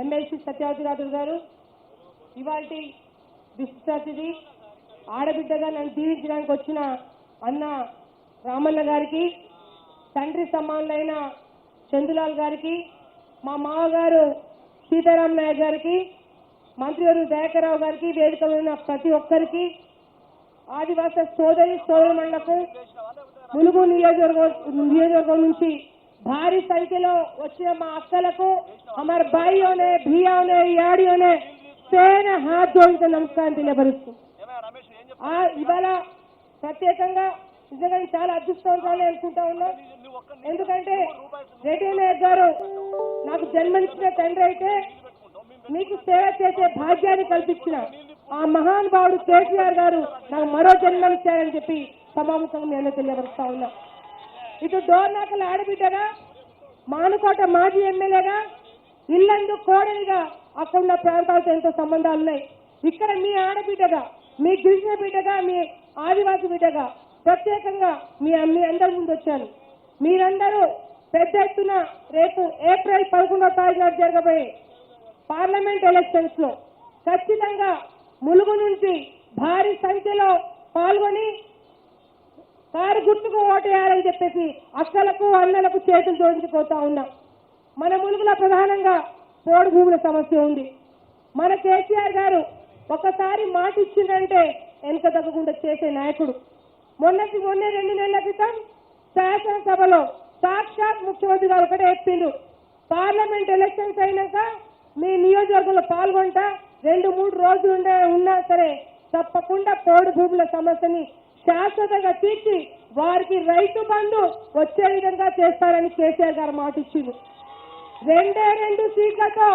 MLC Satyavathi Rathod గారు ఇవాల్టి విశిష్ట అతిథి ఆడబిడ్డగా నన్ను దీవించడానికి వచ్చిన అన్న రామన్న గారికి, తండ్రి సమానులైన చందులాల్ గారికి, మా మామగారు సీతారాం నాయక్ గారికి, మంత్రివర్యులు దయాకర్ రావు గారికి, వేదికలో ఉన్న ప్రతి ఒక్కరికి, ఆదివాసీ సోదరి సోదరులకు, ములుగు నియోజకవర్గం నుంచి भारी संख्यలో వచ్చిన మా అక్కలకు हमारे भाइयों ने भैया ने याडियों ने సేన हाथ जोड़कर నమస్కారం తెలియపరుస్తూ ఇవాళ ప్రత్యేకంగా నిజంగా చాలా అదృష్టవంతులని అనుకుంటా ఉన్నా. ఎందుకంటే రెడ్డి నాయక్ గారు నాకు జన్మనిచ్చిన తండ్రి అయితే మీకు సేవ చేసే భాగ్యాన్ని కల్పించిన ఆ మహానుభావుడు కేసీఆర్ గారు నాకు మరో జన్మనిచ్చారని చెప్పి సభాముఖంగా నేను తెలియపరుస్తా ఉన్నా. ఇటు డోర్నాకల ఆడబిడ్డగా, మానుకోట మాజీ ఎమ్మెల్యేగా, ఇల్లందు కోడలిగా అక్కడున్న ప్రాంతాలతో ఎంతో సంబంధాలు ఉన్నాయి. ఇక్కడ మీ ఆడబిడ్డగా, మీ గిరిజన బిడ్డగా, మీ ఆదివాసీ బిడ్డగా ప్రత్యేకంగా మీ అందరి ముందు వచ్చాను. మీరందరూ పెద్ద ఎత్తున రేపు ఏప్రిల్ 11వ తారీఖున జరగబోయే పార్లమెంట్ ఎలక్షన్స్ లో ఖచ్చితంగా ములుగు నుంచి భారీ సంఖ్యలో పాల్గొని కారు గుర్తుకు ఓటేయాలని చెప్పేసి అక్కలకు అన్నలకు చేతులు జోడించుకోతా ఉన్నాం. మన ములుగులో ప్రధానంగా పోడు భూముల సమస్య ఉంది. మన కేసీఆర్ గారు ఒకసారి మాట ఇచ్చిందంటే వెనుక తగ్గకుండా చేసే నాయకుడు. మొన్న 2 నెలల క్రితం శాసనసభలో సాక్షాత్ ముఖ్యమంత్రి గారు ఒకటే చెప్పిండ్రు, పార్లమెంట్ ఎలక్షన్స్ అయినాక మీ నియోజకవర్గంలో పాల్గొంటా 2-3 రోజులు ఉన్నా సరే తప్పకుండా పోడు భూముల సమస్యని శాశ్వతంగా తీర్చి వారికి రైతు బంధు వచ్చే విధంగా చేస్తారని కేసీఆర్ గారు మాట ఇచ్చింది. 2 సీట్లతో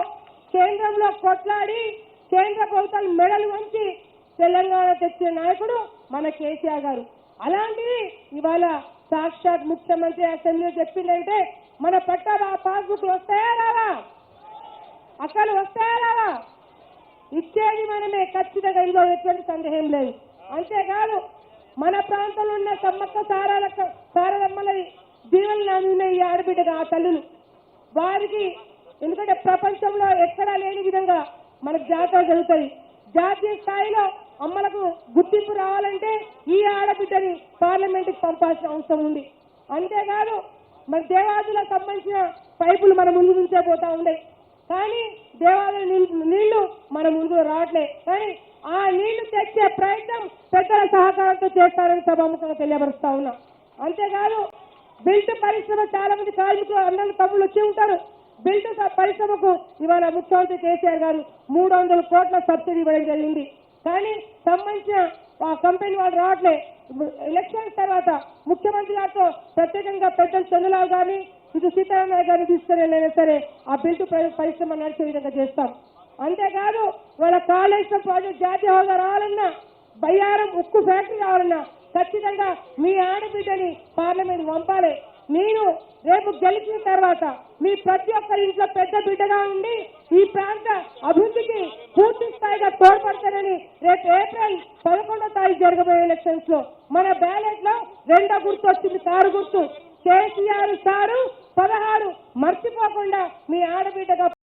కేంద్రంలో కొట్లాడి కేంద్ర ప్రభుత్వాలు మెడలు వంచి తెలంగాణ తెచ్చిన నాయకుడు మన కేసీఆర్ గారు. అలాంటిది ఇవాళ సాక్షాత్ ముఖ్యమంత్రి అసెంబ్లీలో చెప్పిందంటే మన పట్టా పాస్బుక్ వస్తాయా రావా, అసలు వస్తాయా రావా, ఇచ్చేది మనమే ఖచ్చితంగా, ఇందులో ఎటువంటి సందేహం లేదు. అంతేకాదు మన ప్రాంతంలో ఉన్న సమ్మక్క సారలమ్మల దీవెనలు అందిన ఈ ఆడబిడ్డగా ఆ తల్లులు వారికి, ఎందుకంటే ప్రపంచంలో ఎక్కడా లేని విధంగా మనకు జాతర జరుగుతుంది. జాతీయ స్థాయిలో అమ్మలకు గుర్తింపు రావాలంటే ఈ ఆడబిడ్డని పార్లమెంట్కి పంపాల్సిన అవసరం ఉంది. అంతేకాదు మన దేవాదులకు సంబంధించిన పైపులు మన ముందు నుంచే పోతా ఉన్నాయి, కానీ దేవాలయ నీళ్లు మన ముందు రావట్లే. కానీ ఆ నీళ్లు తెచ్చే ప్రయత్నం పెద్దల సహకారంతో చేస్తారని సభాముఖంగా తెలియపరుస్తా ఉన్నా. అంతేకాదు బిల్ట్ పరిశ్రమ చాలా మంది కార్మికులు అన్నలు తమ్ముళ్ళు వచ్చి ఉంటారు. బిల్ట్ పరిశ్రమకు ఇవాళ ముఖ్యమంత్రి కేసీఆర్ గారు 300 కోట్ల సబ్సిడీ ఇవ్వడం జరిగింది. కానీ సంబంధించిన కంపెనీ వాళ్ళు రావట్లే. ఎలక్షన్స్ తర్వాత ముఖ్యమంత్రి గారితో ప్రత్యేకంగా పెద్దలు చంద్రలాల్ గారిని, ఇటు సీతారాం నాయక్ గారిని తీసుకుని సరే ఆ బిల్ట్ పరిశ్రమ నడిచే విధంగా చేస్తాం. అంతేకాదు వాళ్ళ కాళేశ్వరం ప్రాజెక్ట్ జాతీయ హోదా రావాలన్నా, బయ్యారం ఉక్కు ఫ్యాక్టరీ రావాలన్నా ఖచ్చితంగా మీ ఆడబిడ్డని పార్లమెంట్ పంపాలి. నేను రేపు గెలిచిన తర్వాత మీ ప్రతి ఒక్కరి ఇంట్లో పెద్ద బిడ్డగా ఉండి ఈ ప్రాంత అభివృద్ధికి పూర్తి స్థాయిగా తోడ్పడతానని రేపు ఏప్రిల్ 11వ తారీఖు జరగబోయే ఎలక్షన్స్ లో మన బ్యాలెట్ లో 2వ గుర్తు వచ్చింది, కారు గుర్తు. కేసీఆర్ సారు 16 మర్చిపోకుండా మీ ఆడబిడ్డగా